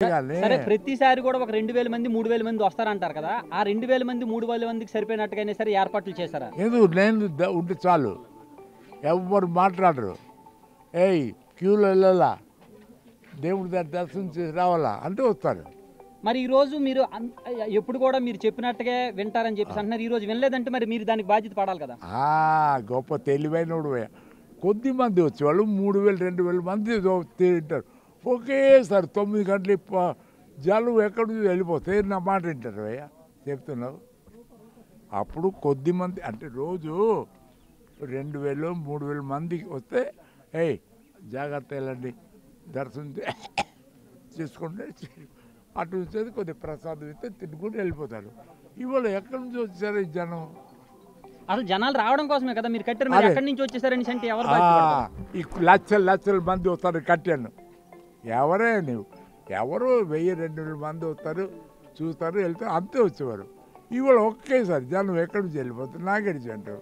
సరే ప్రతిసారి కూడా ఒక 2000 మంది 3000 మంది వస్తారంటారు కదా ఆ 2000 మంది 3000 మందికి సరిపోయినట్టుగానే సరే ఏర్పాట్లు చేశారా ఎందుకు నేను ఉంటే చాలు ఎవరు మాట్లాడరు ఏయ్ క్యూలో వెళ్ళాలా దేవుడి దగ్గర దర్శనం చేసి రావాలా అంటే వస్తారు. మరి ఈ రోజు మీరు ఎప్పుడు కూడా మీరు చెప్పినట్టుగా వింటారని చెప్పేసి అంటున్నారు. ఈ రోజు వినలేదంటే మరి మీరు దానికి బాధ్యత పడాలి కదా. గొప్ప తెలివైనడు. కొద్ది మంది వచ్చేవాళ్ళు 3000 2000 మంది తింటారు ఒకేసారి 9 గంటలు జలు ఎక్కడి నుంచి వెళ్ళిపోతాయి. నా మాట వింటారు అయ్యా చెప్తున్నావు. అప్పుడు కొద్ది మంది అంటే రోజు 2000 3000 మందికి వస్తే ఏయ్ జాగ్రత్త వెళ్ళండి దర్శనం చేసుకుంటే అటు వచ్చేది కొద్దిగా ప్రసాదం ఇస్తే తినుకుంటూ వెళ్ళిపోతారు. ఇవాళ ఎక్కడి నుంచి వచ్చారు ఈ జనం? అసలు జనాలు రావడం కోసమే కదా మీరు కట్టారు. మరి ఎక్కడి నుంచి వచ్చేసారని అంటే ఎవరు ఈ లక్షల మంది వస్తారు కట్టాను. ఎవరే నువ్వు ఎవరు 1000-2000 మంది వస్తారు చూస్తారు వెళ్తారు అంతే వచ్చేవారు. ఇవాళ ఒకేసారి జనం ఎక్కడి నుంచి వెళ్ళిపోతారు నాగడిచి అంటారు.